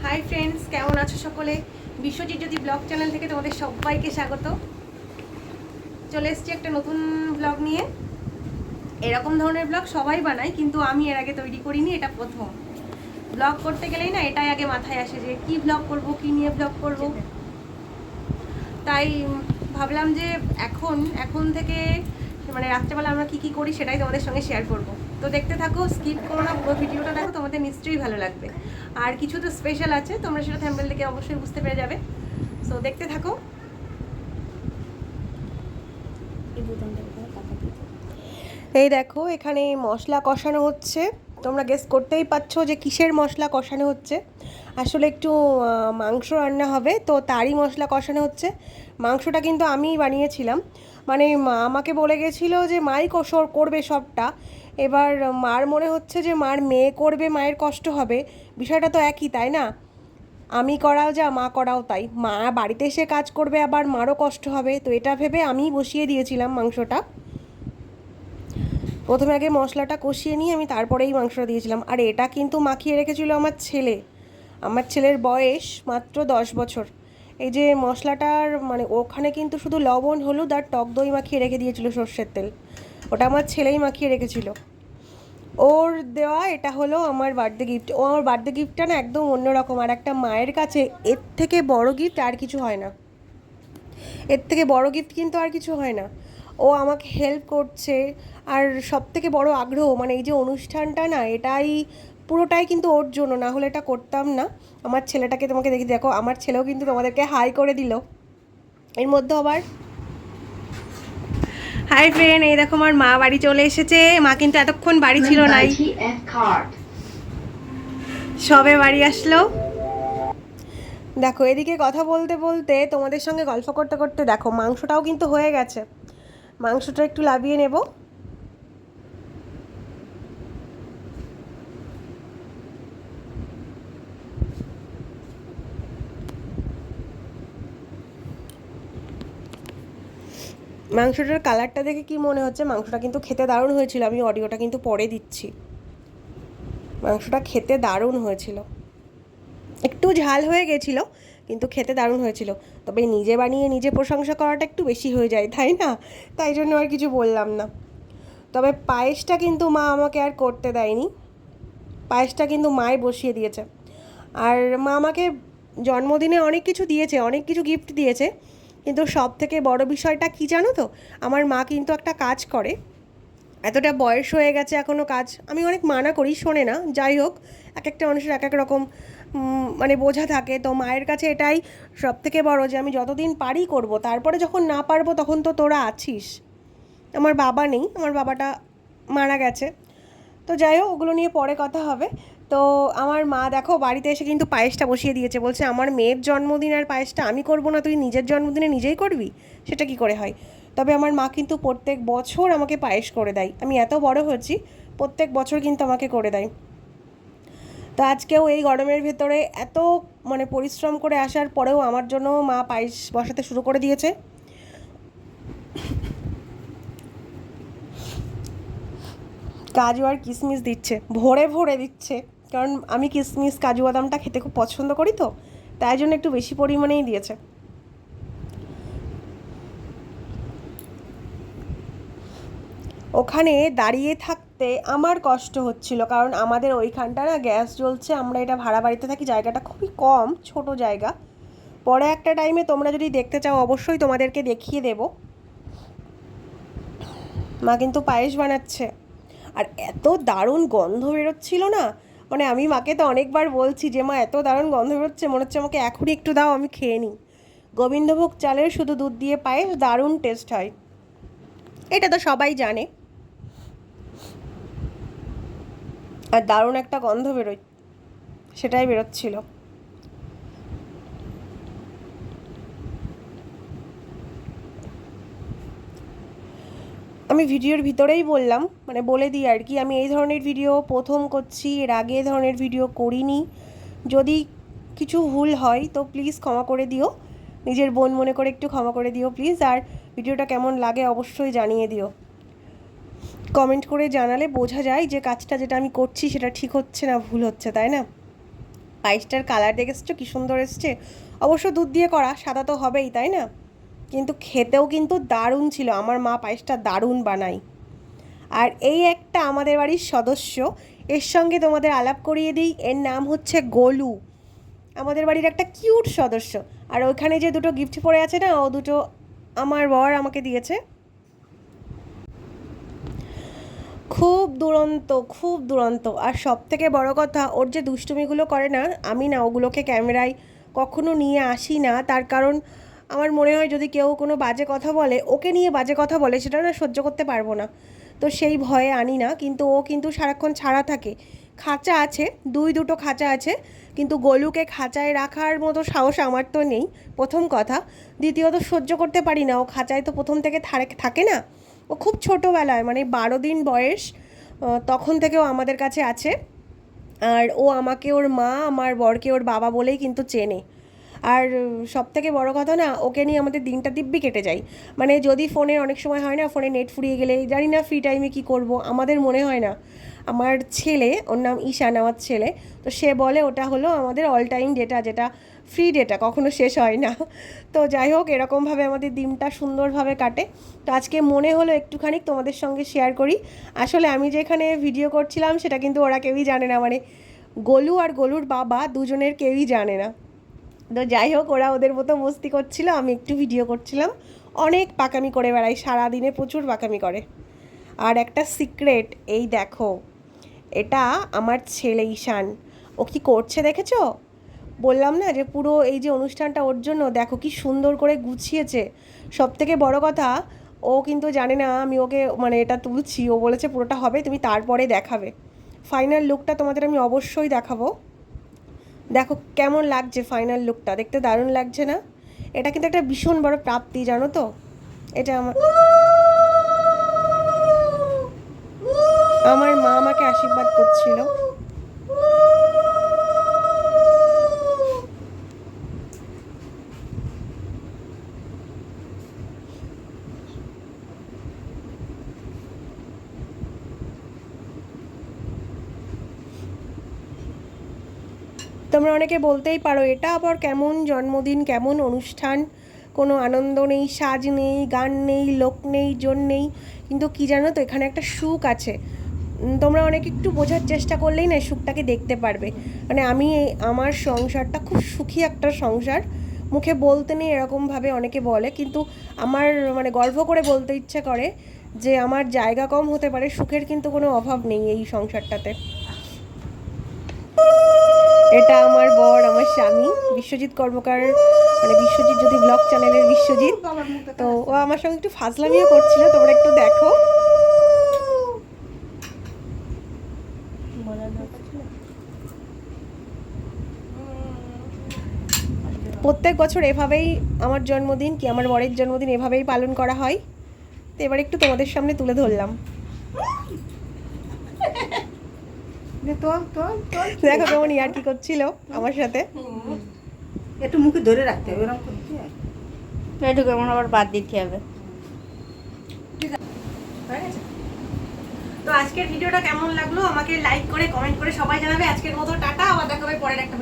Hi friends, কেমন আছো সকলে? বিশ্বজিৎ জ্যোতি ব্লগ চ্যানেল থেকে তোমাদের সবাইকে স্বাগত। চলে এসেছি একটা নতুন ব্লগ নিয়ে। এরকম ধরনের ব্লগ সবাই বানায়, কিন্তু আমি এর আগে তৈরি করিনি, এটা প্রথম। ব্লগ করতে গেলেই না এটাই আগে মাথায় আসে যে কি ব্লগ করব, কি নিয়ে ব্লগ করব। তাই ভাবলাম যে এখন থেকে মানে রাত্রেবেলা আমরা কি করি সেটাই তোমাদের সঙ্গে শেয়ার করব। তো দেখতে থাকো, স্কিপ করো না, পুরো ভিডিওটা দেখো, তোমাদের নিশ্চয়ই ভালো লাগবে। আর কিছু তো স্পেশাল আছে, তোমরা সেটা থাম্বনেল থেকে অবশ্যই বুঝতে পেরে যাবে। সো দেখতে থাকো। এই দেখো, এখানে মশলা কষানো হচ্ছে। তোমরা গেস করতেই পারছো যে কিসের মশলা কষানো হচ্ছে। আসলে একটু মাংস রান্না হবে, তো তারই মশলা কষানো হচ্ছে। মাংসটা কিন্তু আমিই বানিয়েছিলাম, মানে মা আমাকে বলে গেছিলো যে মাই করবে সবটা। এবার মার মনে হচ্ছে যে মার মেয়ে করবে, মায়ের কষ্ট হবে। বিষয়টা তো একই, তাই না? আমি করাও যা, মা করাও তাই। মা বাড়িতে এসে কাজ করবে, আবার মারও কষ্ট হবে, তো এটা ভেবে আমিই বসিয়ে দিয়েছিলাম মাংসটা। প্রথমে আগে মশলাটা কষিয়ে নিয়ে আমি তারপরেই মাংসটা দিয়েছিলাম। আর এটা কিন্তু মাখিয়ে রেখেছিল আমার ছেলে। আমার ছেলের বয়স মাত্র 10 বছর। এই যে মশলাটার মানে ওখানে কিন্তু শুধু লবণ, হলুদ আর টক দই মাখিয়ে রেখে দিয়েছিল, সর্ষের তেল। ওটা আমার ছেলেই মাখিয়ে রেখেছিল। ওর দেওয়া এটা হলো আমার বার্থডে গিফট। ও আমার বার্থডে গিফটটা না একদম অন্যরকম। আর একটা মায়ের কাছে এর থেকে বড় গিফট আর কিছু হয় না। এর থেকে বড় গিফট কিন্তু আর কিছু হয় না। ও আমাকে হেল্প করছে। আর সব থেকে বড় আগ্রহ, মানে এই যে অনুষ্ঠানটা না, এটাই পুরোটাই কিন্তু ওর জন্য, না হলে এটা করতাম না। আমার ছেলেটাকে তোমাকে দেখি, দেখো আমার ছেলেও কিন্তু তোমাদেরকে হাই করে দিল এর মধ্যে আবার। হাই ফ্রেন্ড, এই দেখো আমার মা বাড়ি চলে এসেছে। মা কিন্তু এতক্ষণ বাড়ি ছিল নাই, সবে বাড়ি আসলো। দেখো, এদিকে কথা বলতে বলতে তোমাদের সঙ্গে গল্প করতে করতে দেখো মাংসটাও কিন্তু হয়ে গেছে। মাংসটা একটু লাবিয়ে নেব। মাংসটার কালারটা দেখে কি মনে হচ্ছে? মাংসটা কিন্তু খেতে দারুণ হয়েছিল। আমি অডিওটা কিন্তু পরে দিচ্ছি। মাংসটা খেতে দারুণ হয়েছিল, একটু ঝাল হয়ে গেছিলো, কিন্তু খেতে দারুণ হয়েছিল। তবে নিজে বানিয়ে নিজে প্রশংসা করাটা একটু বেশি হয়ে যায়, তাই না? তাই জন্য আর কিছু বললাম না। তবে পায়েসটা কিন্তু মা আমাকে আর করতে দেয়নি। পায়েসটা কিন্তু মাই বসিয়ে দিয়েছে। আর মা আমাকে জন্মদিনে অনেক কিছু দিয়েছে, অনেক কিছু গিফট দিয়েছে, কিন্তু সব থেকে বড় বিষয়টা কি জানো তো? আমার মা কিন্তু একটা কাজ করে। এতটা বয়স হয়ে গেছে এখনও কাজ, আমি অনেক মানা করি, শোনে না। যাই হোক, এক একটা মানুষের এক এক রকম মানে বোঝা থাকে। তো মায়ের কাছে এটাই সব থেকে বড়, যে আমি যতদিন পারি করব, তারপরে যখন না পারবো তখন তো তোরা আছিস। আমার বাবা নেই, আমার বাবাটা মারা গেছে। তো যাই হোক, ওগুলো নিয়ে পরে কথা হবে। তো আমার মা দেখো বাড়িতে এসে কিন্তু পায়েসটা বসিয়ে দিয়েছে। বলছে আমার মেয়ের জন্মদিন আর পায়েসটা আমি করবো না, তুই নিজের জন্মদিনে নিজেই করবি? সেটা কি করে হয়? তবে আমার মা কিন্তু প্রত্যেক বছর আমাকে পায়েস করে দেয়। আমি এত বড় হয়েছি, প্রত্যেক বছর কিন্তু আমাকে করে দেয়। তো আজকেও এই গরমের ভেতরে এত মানে পরিশ্রম করে আসার পরেও আমার জন্য মা পায়েস বসাতে শুরু করে দিয়েছে। কাজু আর কিশমিশ দিচ্ছে, ভরে ভরে দিচ্ছে। কারণ আমি কিশমিশ কাজু বাদামটা খেতে খুব পছন্দ করি, তো তাই জন্য একটু বেশি পরিমাণেই দিয়েছে। ওখানে দাঁড়িয়ে থাকতে আমার কষ্ট হচ্ছিল, কারণ আমাদের ওইখানটা না গ্যাস জ্বলছে। আমরা এটা ভাড়া বাড়িতে থাকি, জায়গাটা খুবই কম, ছোট জায়গা। পরে একটা টাইমে তোমরা যদি দেখতে চাও অবশ্যই তোমাদেরকে দেখিয়ে দেব। মা কিন্তু পায়েস বানাচ্ছে। আর এত দারুণ গন্ধ বেরোচ্ছিল না, মানে আমি মাকে তো অনেকবার বলছি যে মা এত দারুণ গন্ধ বেরোচ্ছে, মনে হচ্ছে আমাকে এখনই একটু দাও, আমি খেয়ে নিই। গোবিন্দভোগ চালের শুধু দুধ দিয়ে পায়েস দারুণ টেস্ট হয়, এটা তো সবাই জানে। আর দারুণ একটা গন্ধ বেরোয়, সেটাই বেরোচ্ছিল। আমি ভিডিওর ভিতরেই বললাম, মানে বলে দিই আর কি, আমি এই ধরনের ভিডিও প্রথম করছি, এর আগে এই ধরনের ভিডিও করিনি। যদি কিছু ভুল হয় তো প্লিজ ক্ষমা করে দিও। নিজের বোন মনে করে একটু ক্ষমা করে দিও প্লিজ। আর ভিডিওটা কেমন লাগে অবশ্যই জানিয়ে দিও। কমেন্ট করে জানালে বোঝা যায় যে কাজটা যেটা আমি করছি সেটা ঠিক হচ্ছে না ভুল হচ্ছে, তাই না? পায়েসটার কালার দেখে এসছো কী সুন্দর এসছে। অবশ্য দুধ দিয়ে করা, সাদা তো হবেই, তাই না? কিন্তু খেতেও কিন্তু দারুণ ছিল। আমার মা পায়েসটা দারুণ বানায়। আর এই একটা আমাদের বাড়ির সদস্য, এর সঙ্গে তোমাদের আলাপ করিয়ে দিই, এর নাম হচ্ছে গোলু। আমাদের বাড়ির একটা কিউট সদস্য। আর ওইখানে যে দুটো গিফট পড়ে আছে না, ও দুটো আমার বর আমাকে দিয়েছে। খুব দুরন্ত, খুব দুরন্ত। আর সব থেকে বড় কথা, ওর যে দুষ্টুমিগুলো করে না, আমি না ওগুলোকে ক্যামেরায় কখনো নিয়ে আসি না। তার কারণ আমার মনে হয় যদি কেউ কোনো বাজে কথা বলে, ওকে নিয়ে বাজে কথা বলে, সেটা না সহ্য করতে পারবো না। তো সেই ভয়ে আনি না। কিন্তু ও কিন্তু সারাক্ষণ ছাড়া থাকে। খাঁচা আছে, দুটো খাঁচা আছে, কিন্তু গোলুকে খাঁচায় রাখার মতো সাহস আমার তো নেই, প্রথম কথা। দ্বিতীয়ত সহ্য করতে পারি না, ও খাঁচায় তো প্রথম থেকে থাকে না। ও খুব ছোটোবেলায়, মানে 12 দিন বয়স, তখন থেকেও আমাদের কাছে আছে। আর ও আমাকে ওর মা, আমার বরকে ওর বাবা বলেই কিন্তু চেনে। আর সব থেকে বড়ো কথা না, ওকে নিয়ে আমাদের দিনটা দিব্যি কেটে যায়। মানে যদি ফোনে অনেক সময় হয় না, ফোনে নেট ফুরিয়ে গেলে জানি না ফ্রি টাইমে কী করব, আমাদের মনে হয় না। আমার ছেলে, ওর নাম ঈশান, আমার ছেলে, তো সে বলে ওটা হলো আমাদের অল টাইম ডেটা, যেটা ফ্রি ডেটা, কখনো শেষ হয় না। তো যাই হোক, এরকমভাবে আমাদের দিনটা সুন্দরভাবে কাটে। তো আজকে মনে হলো একটুখানি তোমাদের সঙ্গে শেয়ার করি। আসলে আমি যেখানে ভিডিও করছিলাম সেটা কিন্তু ওরা কেউই জানে না, মানে গোলু আর গোলুর বাবা দুজনের কেউই জানে না। তো যাই হোক, ওরা ওদের মতো মস্তি করছিল, আমি একটু ভিডিও করছিলাম। অনেক পাকামি করে বেড়াই, সারাদিনে প্রচুর পাকামি করে। আর একটা সিক্রেট, এই দেখো, এটা আমার ছেলে ঈশান। ও কি করছে দেখেছো? বললাম না যে পুরো এই যে অনুষ্ঠানটা ওর জন্য, দেখো কি সুন্দর করে গুছিয়েছে। সব থেকে বড় কথা, ও কিন্তু জানে না আমি ওকে মানে এটা তুলছি। ও বলেছে পুরোটা হবে, তুমি তারপরে দেখাবে। ফাইনাল লুকটা তোমাদের আমি অবশ্যই দেখাবো। দেখো কেমন লাগছে ফাইনাল লুকটা, দেখতে দারুণ লাগছে না? এটা কিন্তু একটা ভীষণ বড় প্রাপ্তি, জানো তো? এটা আমার মা আমাকে আশীর্বাদ করছিল। তোমরা অনেকে বলতেই পারো এটা আবার কেমন জন্মদিন, কেমন অনুষ্ঠান, কোনো আনন্দ নেই, সাজ নেই, গান নেই, লোক নেই, জন নেই। কিন্তু কি জানো তো, এখানে একটা সুখ আছে। তোমরা অনেকে একটু বোঝার চেষ্টা করলেই না সুখটাকে দেখতে পারবে। মানে আমি আমার সংসারটা খুব সুখী একটা সংসার। মুখে বলতে নেই এরকমভাবে অনেকে বলে, কিন্তু আমার মানে গর্ব করে বলতে ইচ্ছে করে যে আমার জায়গা কম হতে পারে, সুখের কিন্তু কোনো অভাব নেই এই সংসারটাতে। এটা আমার বর, আমার স্বামী বিশ্বজিৎ কর্মকার, মানে বিশ্বজিৎ যদি ব্লগ চ্যানেলের বিশ্বজিৎ। তো ও আমার সঙ্গে একটু ফাজলামিও করছিল, তোমরা একটু দেখো। প্রত্যেক বছর এভাবেই আমার জন্মদিন, কি আমার বরের জন্মদিন এভাবেই পালন করা হয়। তো এবার একটু তোমাদের সামনে তুলে ধরলাম। দেখো কেমন ইয়ার্কি করছিল আমার সাথে। একটু মুখে ধরে রাখতে হবে, এরকম করতে একটু কেমন আবার বাদ দিতে হবে। তো আজকের ভিডিওটা কেমন লাগলো আমাকে লাইক করে কমেন্ট করে সবাই জানাবে। আজকের মতো টাটা, আবার দেখাবে পরের একটা